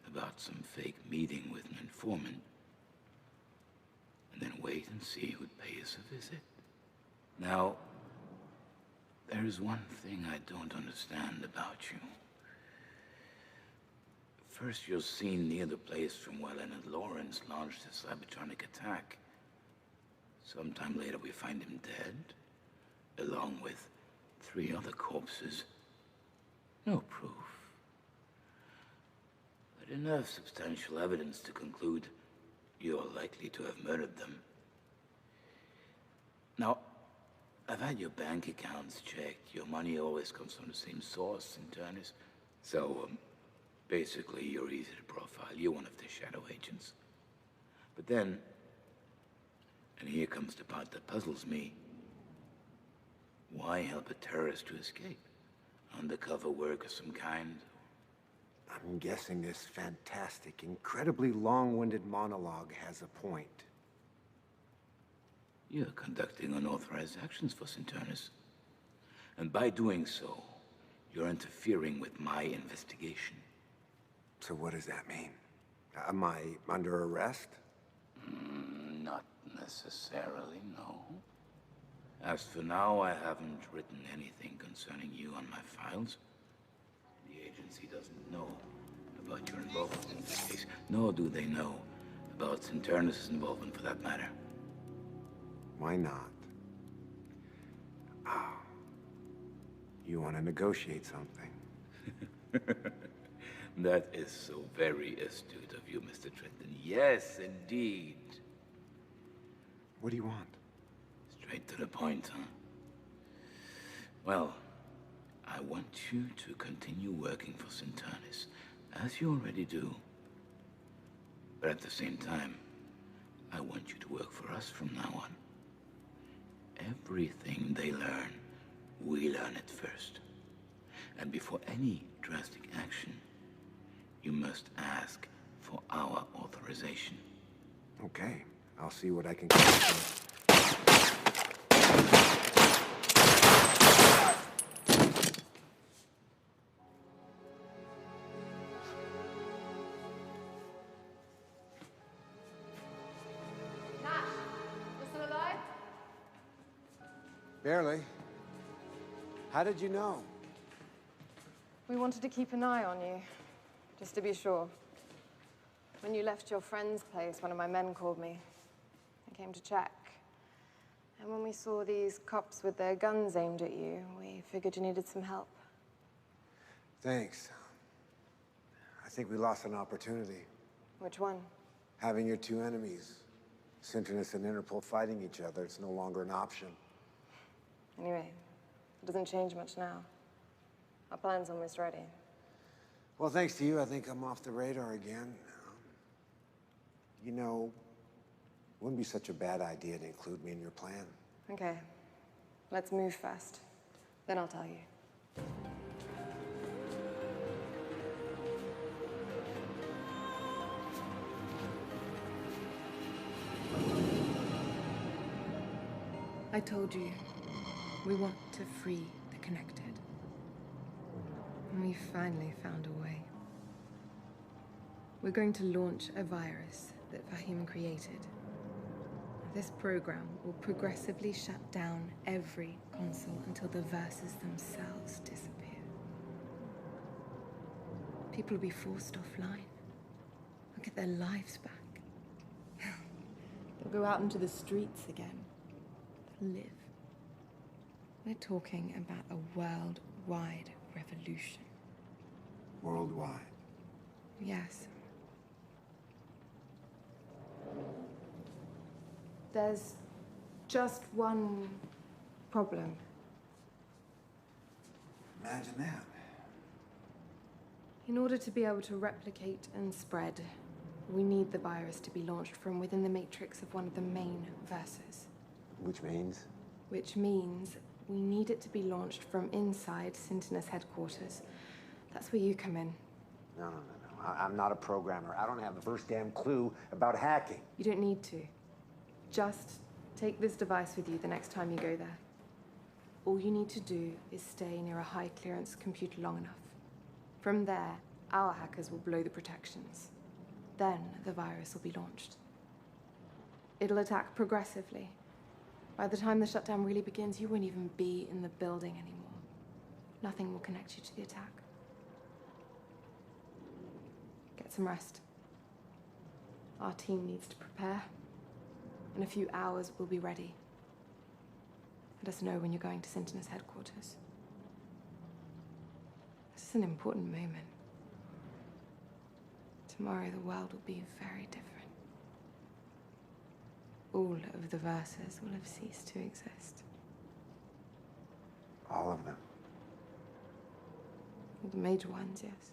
about some fake meeting with an informant, and then wait and see who'd pay us a visit. Now, there's one thing I don't understand about you. First, you're seen near the place from where Leonard Lawrence launched his Cybertronic attack. Sometime later, we find him dead, along with 3 other corpses. No proof. But enough substantial evidence to conclude you're likely to have murdered them. Now, I've had your bank accounts checked. Your money always comes from the same source in Turnus. So, basically, you're easy to profile. You're one of the shadow agents. But then, and here comes the part that puzzles me, why help a terrorist to escape? Undercover work of some kind? I'm guessing this fantastic, incredibly long-winded monologue has a point. You're conducting unauthorized actions for Cinternus. And by doing so, you're interfering with my investigation. So what does that mean? Am I under arrest? Not necessarily, no. As for now, I haven't written anything concerning you on my files. The agency doesn't know about your involvement in this case, nor do they know about Cinternus' involvement for that matter. Why not? Oh. You want to negotiate something? That is so very astute of you, Mr. Trenton. Yes, indeed. What do you want? Straight to the point, huh? Well, I want you to continue working for Cinternus, as you already do. But at the same time, I want you to work for us from now on. Everything they learn, we learn it first. And before any drastic action, you must ask for our authorization. Okay, I'll see what I can get. Barely. How did you know? We wanted to keep an eye on you, just to be sure. When you left your friend's place, one of my men called me. I came to check. And when we saw these cops with their guns aimed at you, we figured you needed some help. Thanks. I think we lost an opportunity. Which one? Having your 2 enemies, Cinternus and Interpol, fighting each other, it's no longer an option. Anyway, it doesn't change much now. Our plan's almost ready. Well, thanks to you, I think I'm off the radar again. You know, wouldn't be such a bad idea to include me in your plan. Okay. Let's move first. Then I'll tell you. I told you, we want to free the connected. And we finally found a way. We're going to launch a virus that Fahim created. This program will progressively shut down every console until the verses themselves disappear. People will be forced offline. They'll get their lives back. They'll go out into the streets again. They'll live. We're talking about a worldwide revolution. Worldwide? Yes. There's just one problem. Imagine that. In order to be able to replicate and spread, we need the virus to be launched from within the matrix of one of the main verses. Which means? Which means we need it to be launched from inside Sintinas headquarters. That's where you come in. No. I'm not a programmer. I don't have the first damn clue about hacking. You don't need to. Just take this device with you the next time you go there. All you need to do is stay near a high-clearance computer long enough. From there, our hackers will blow the protections. Then the virus will be launched. It'll attack progressively. By the time the shutdown really begins, you won't even be in the building anymore. Nothing will connect you to the attack. Get some rest. Our team needs to prepare. In a few hours, we'll be ready. Let us know when you're going to Sintinas headquarters. This is an important moment. Tomorrow, the world will be very different. All of the verses will have ceased to exist. All of them? All the major ones, yes.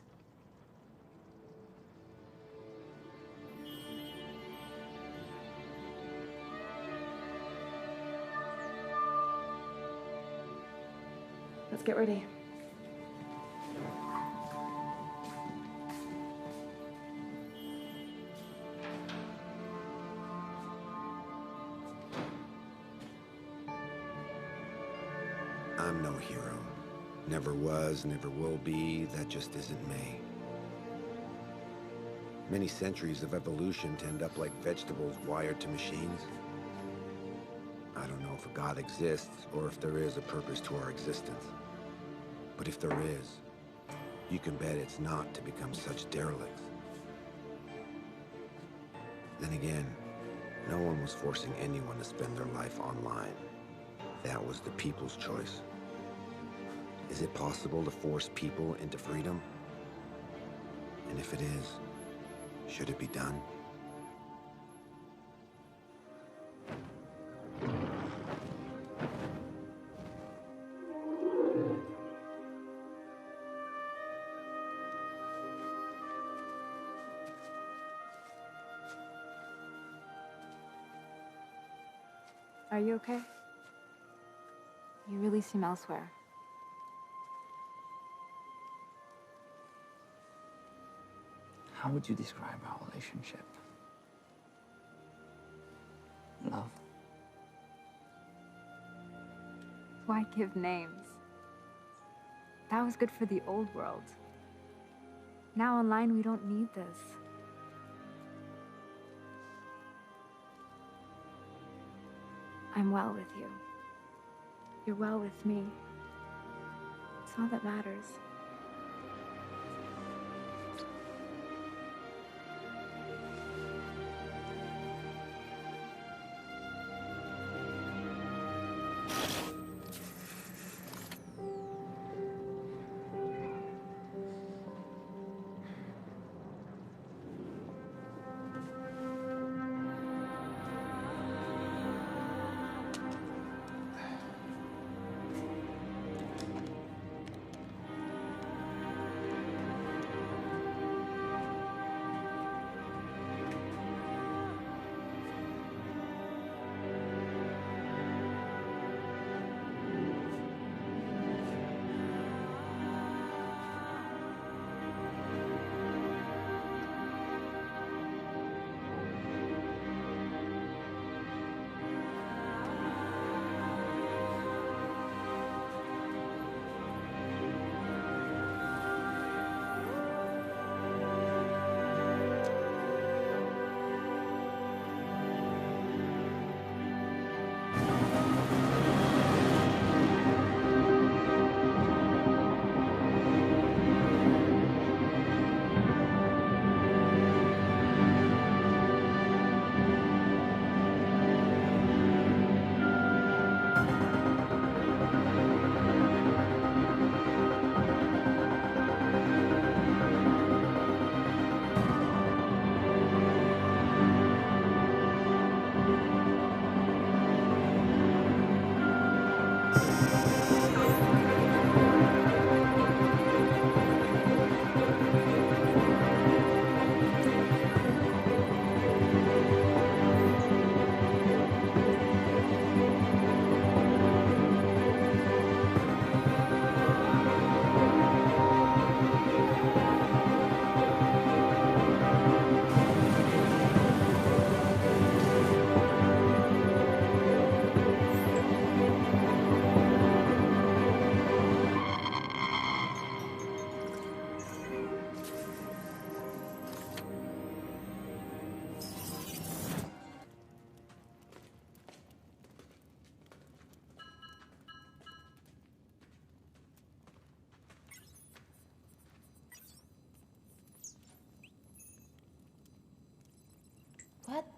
Let's get ready. I'm no hero. Never was, never will be. That just isn't me. Many centuries of evolution to end up like vegetables wired to machines. I don't know if a God exists or if there is a purpose to our existence. But if there is, you can bet it's not to become such derelicts. Then again, no one was forcing anyone to spend their life online. That was the people's choice. Is it possible to force people into freedom? And if it is, should it be done? Are you okay? You really seem elsewhere. How would you describe our relationship? Love? Why give names? That was good for the old world. Now online, we don't need this. I'm well with you. You're well with me. It's all that matters.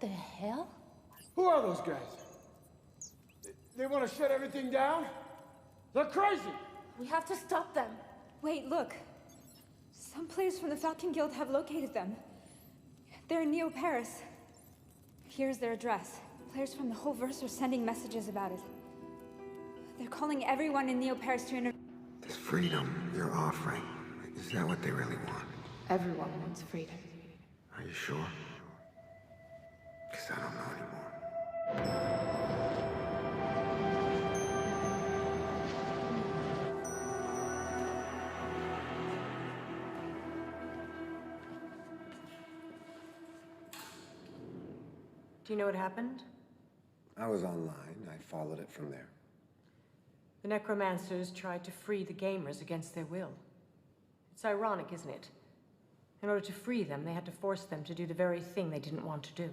the hell? Who are those guys? They want to shut everything down? They're crazy! We have to stop them. Wait, look. Some players from the Falcon Guild have located them. They're in Neo Paris. Here's their address. Players from the whole verse are sending messages about it. They're calling everyone in Neo Paris to interview. This freedom you're offering, is that what they really want? Everyone wants freedom. Are you sure? Because I don't know anymore. Do you know what happened? I was online. I followed it from there. The necromancers tried to free the gamers against their will. It's ironic, isn't it? In order to free them, they had to force them to do the very thing they didn't want to do.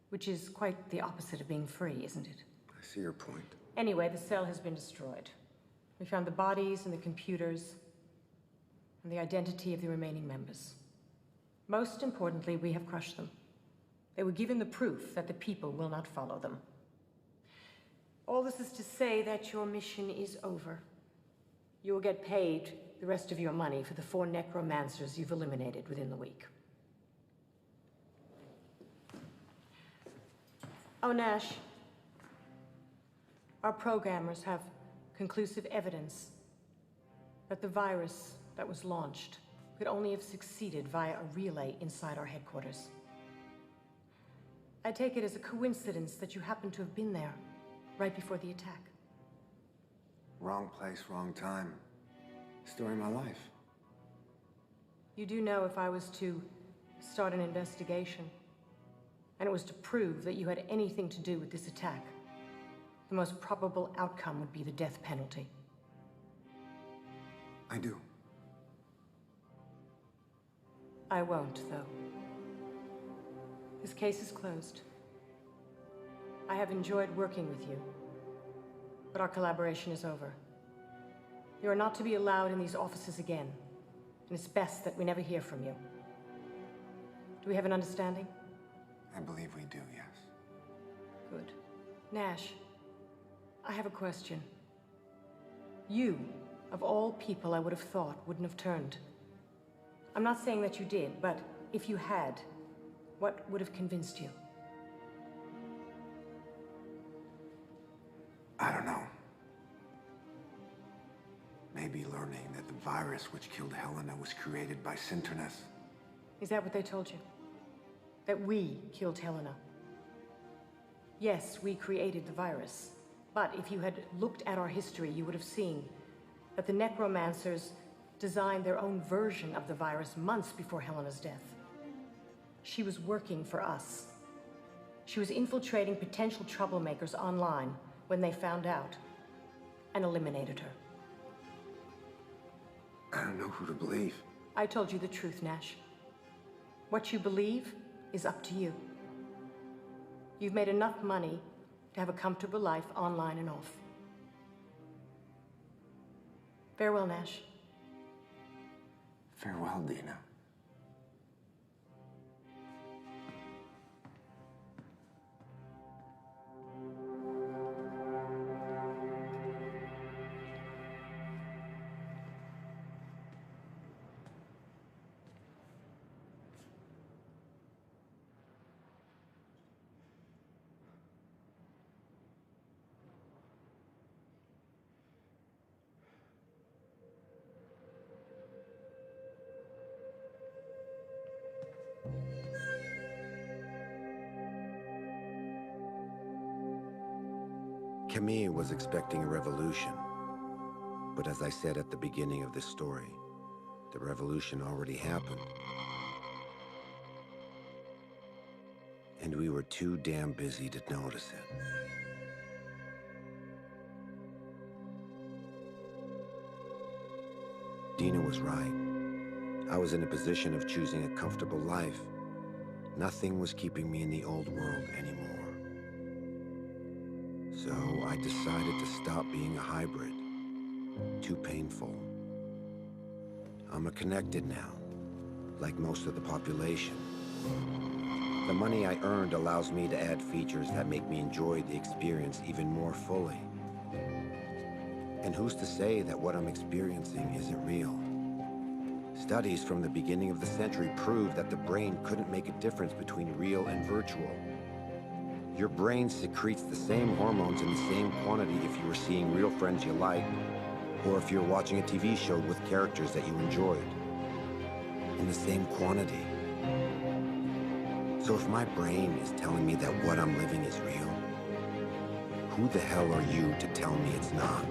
Which is quite the opposite of being free, isn't it? I see your point. Anyway, the cell has been destroyed. We found the bodies and the computers, and the identity of the remaining members. Most importantly, we have crushed them. They were given the proof that the people will not follow them. All this is to say that your mission is over. You will get paid the rest of your money for the 4 necromancers you've eliminated within the week. Oh, Nash. Our programmers have conclusive evidence that the virus that was launched could only have succeeded via a relay inside our headquarters. I take it as a coincidence that you happen to have been there right before the attack. Wrong place, wrong time. Story of my life. You do know if I was to start an investigation, and it was to prove that you had anything to do with this attack, the most probable outcome would be the death penalty. I do. I won't, though. This case is closed. I have enjoyed working with you, but our collaboration is over. You are not to be allowed in these offices again, and it's best that we never hear from you. Do we have an understanding? I believe we do, yes. Good. Nash, I have a question. You, of all people I would have thought wouldn't have turned. I'm not saying that you did, but if you had, what would have convinced you? I don't know. Maybe learning that the virus which killed Helena was created by Sinternus. Is that what they told you? That we killed Helena? Yes, we created the virus. But if you had looked at our history, you would have seen that the necromancers designed their own version of the virus months before Helena's death. She was working for us. She was infiltrating potential troublemakers online when they found out and eliminated her. I don't know who to believe. I told you the truth, Nash. What you believe is up to you. You've made enough money to have a comfortable life online and off. Farewell, Nash. Farewell, Dina. Camille was expecting a revolution. But as I said at the beginning of this story, the revolution already happened. And we were too damn busy to notice it. Dina was right. I was in a position of choosing a comfortable life. Nothing was keeping me in the old world anymore. So I decided to stop being a hybrid. Too painful. I'm a connected now, like most of the population. The money I earned allows me to add features that make me enjoy the experience even more fully. And who's to say that what I'm experiencing isn't real? Studies from the beginning of the century prove that the brain couldn't make a difference between real and virtual. Your brain secretes the same hormones in the same quantity if you were seeing real friends you like, or if you're watching a TV show with characters that you enjoyed. In the same quantity. So if my brain is telling me that what I'm living is real, who the hell are you to tell me it's not?